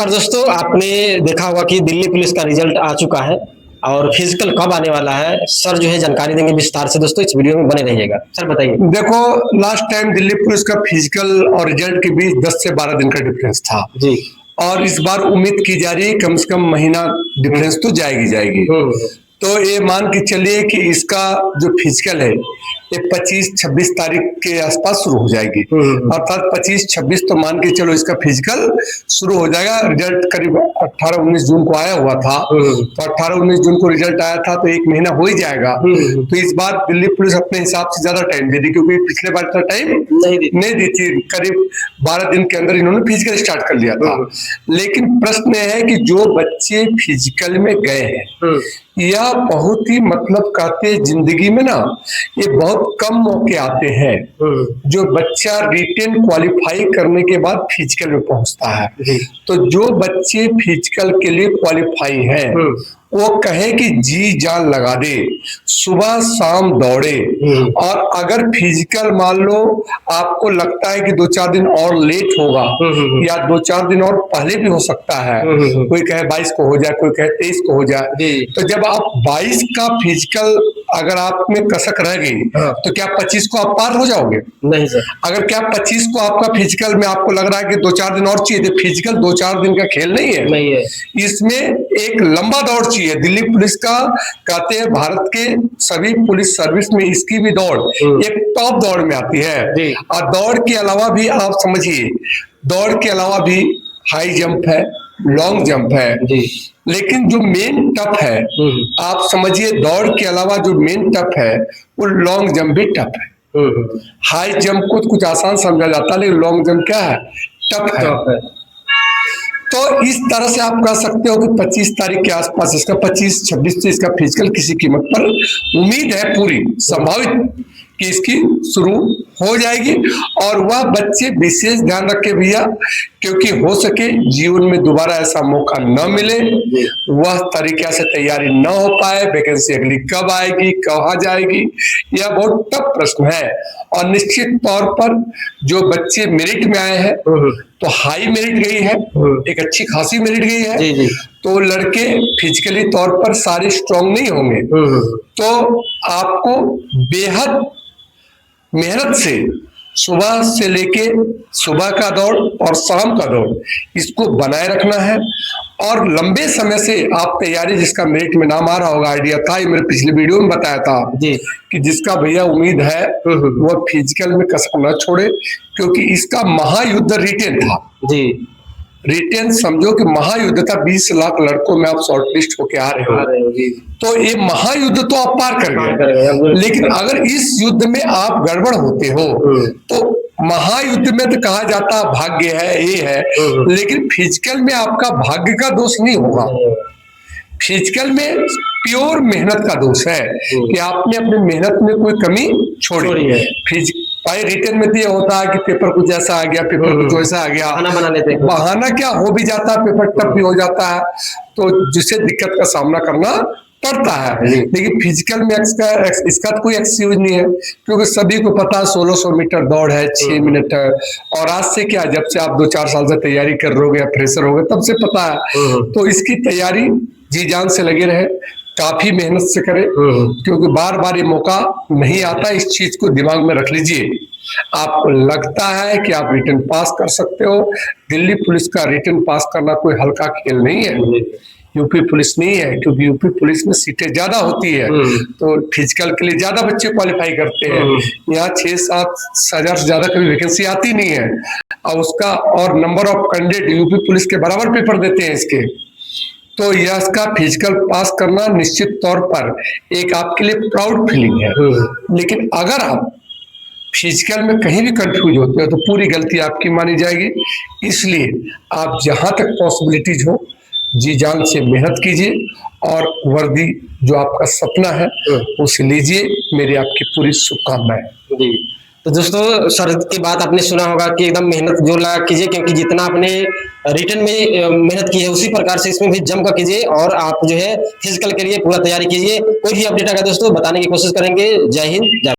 नमस्कार दोस्तों, आपने देखा होगा कि दिल्ली पुलिस का रिजल्ट आ चुका है और फिजिकल कब आने वाला है। सर जो है जानकारी देंगे विस्तार से। दोस्तों इस वीडियो में बने रहिएगा। सर बताइए। देखो, लास्ट टाइम दिल्ली पुलिस का फिजिकल और रिजल्ट के बीच 10 से 12 दिन का डिफरेंस था जी। और इस बार उम्मीद की जा रही है कम से कम महीना डिफरेंस तो जाएगी। तो ये मान के चलिए कि इसका जो फिजिकल है ये 25-26 तारीख के आसपास शुरू हो जाएगी। अर्थात 25-26 तो मान के चलो इसका फिजिकल शुरू हो जाएगा। रिजल्ट करीब 18-19 जून को आया हुआ था, तो 18-19 जून को रिजल्ट आया था, तो एक महीना हो ही जाएगा। तो इस बार दिल्ली पुलिस अपने हिसाब से ज्यादा टाइम दे दी, क्योंकि पिछले बार इतना टाइम नहीं दी थी। करीब 12 दिन के अंदर इन्होंने फिजिकल स्टार्ट कर लिया था। लेकिन प्रश्न है कि जो बच्चे फिजिकल में गए हैं यह बहुत ही मतलब कहते जिंदगी में ना ये बहुत कम मौके आते हैं जो बच्चा रिटेन क्वालिफाई करने के बाद फिजिकल में पहुंचता है। तो जो बच्चे फिजिकल के लिए क्वालिफाई हैं वो कहे कि जी जान लगा दे, सुबह शाम दौड़े। और अगर फिजिकल मान लो आपको लगता है कि 2-4 दिन और लेट होगा या 2-4 दिन और पहले भी हो सकता है, कोई कहे 22 को हो जाए, कोई कहे 23 को हो जाए, तो जब आप 22 का फिजिकल अगर आप में कसक रह गई तो क्या 25 को आप पार हो जाओगे? नहीं सर। अगर क्या 25 को आपका फिजिकल में आपको लग रहा है कि 2-4 दिन और चाहिए, तो फिजिकल 2-4 दिन का खेल नहीं है। इसमें एक लंबा दौड़ चाहिए। दिल्ली पुलिस का कहते हैं भारत के सभी पुलिस सर्विस में इसकी भी दौड़ एक टॉप दौड़ में आती है। और दौड़ के अलावा भी आप समझिए, दौड़ के अलावा भी हाई जंप है, लॉन्ग जंप है, लेकिन जो मेन टफ है आप समझिए, दौड़ के अलावा जो मेन टफ है वो लॉन्ग जंप भी टफ है। हाई जंप को कुछ आसान समझा जाता है, लेकिन लॉन्ग जंप क्या है? टफ है। तो इस तरह से आप कह सकते हो कि 25 तारीख के आसपास इसका 25-26 से इसका फिजिकल किसी कीमत पर उम्मीद है, पूरी संभावित कि इसकी शुरू हो जाएगी। और वह बच्चे विशेष ध्यान रखे भैया, क्योंकि हो सके जीवन में दोबारा ऐसा मौका न मिले, वह तरीके से तैयारी न हो पाए, वैकेंसी अगली कब आएगी, कहाँ जाएगी, यह बहुत टफ प्रश्न है। और निश्चित तौर पर जो बच्चे मेरिट में आए हैं तो हाई मेरिट गई है, एक अच्छी खासी मेरिट गई है। तो लड़के फिजिकली तौर पर सारे स्ट्रांग नहीं होंगे, तो आपको बेहद मेहनत से सुबह से लेके सुबह का दौड़ और शाम का दौड़ इसको बनाए रखना है। और लंबे समय से आप तैयारी, जिसका मेरिट में नाम आ रहा होगा, आइडिया था, ये मेरे पिछले वीडियो में बताया था कि जिसका भैया उम्मीद है वो फिजिकल में कसक न छोड़े, क्योंकि इसका महायुद्ध रिटेन था। रिटेन समझो कि महायुद्ध था। 20 लाख लड़कों में आप शॉर्टलिस्ट होके आ रहे हो, तो ये महायुद्ध तो आप पार कर गए। लेकिन अगर इस युद्ध में आप गड़बड़ होते हो तो महायुद्ध में तो कहा जाता है भाग्य है, ये है, लेकिन फिजिकल में आपका भाग्य का दोष नहीं होगा। फिजिकल में प्योर मेहनत का दोष है कि आपने अपनी मेहनत में कोई कमी छोड़ी है। भाई रिटर्न में तो ये होता है कि पेपर कुछ ऐसा आ गया, पेपर कुछ वैसा आ गया, बहाना बना लेते हैं। बहाना क्या हो भी जाता है, पेपर टफ भी हो जाता है, तो जिससे दिक्कत का सामना करना पड़ता है। लेकिन फिजिकल में इसका तो कोई एक्सक्यूज नहीं है, क्योंकि सभी को पता है 1600 मीटर दौड़ है, 6 मिनट है। और आज से क्या, जब से आप 2-4 साल से तैयारी कर रहे हो या फ्रेशर हो गए तब से पता है। तो इसकी तैयारी जी जान से लगे रहे, काफी मेहनत से करें, क्योंकि बार बार ये मौका नहीं आता। इस चीज को दिमाग में रख लीजिए। आपको लगता है कि आप रिटर्न पास कर सकते हो, दिल्ली पुलिस का रिटर्न पास करना कोई हल्का खेल नहीं है, यूपी पुलिस नहीं है, क्योंकि यूपी पुलिस में सीटें ज्यादा होती है, तो फिजिकल के लिए ज्यादा बच्चे क्वालिफाई करते हैं। यहाँ 6-7 हजार से ज्यादा कभी वैकेंसी आती नहीं है, और उसका और number of candidate UP police के बराबर पेपर देते हैं इसके। तो यह इसका फिजिकल पास करना निश्चित तौर पर एक आपके लिए प्राउड फीलिंग है। लेकिन अगर आप फिजिकल में कहीं भी कंफ्यूज होते हो तो पूरी गलती आपकी मानी जाएगी। इसलिए आप जहां तक पॉसिबिलिटीज हो जी जान से मेहनत कीजिए, और वर्दी जो आपका सपना है उसे लीजिए। मेरी आपकी पूरी शुभकामनाएं। तो दोस्तों, सर की बात आपने सुना होगा कि एकदम मेहनत जोर लगा कीजिए, क्योंकि जितना आपने रिटर्न में मेहनत की है उसी प्रकार से इसमें भी जम कर कीजिए, और आप जो है फिजिकल के लिए पूरा तैयारी कीजिए। कोई भी अपडेट आएगा दोस्तों बताने की कोशिश करेंगे। जय हिंद, जय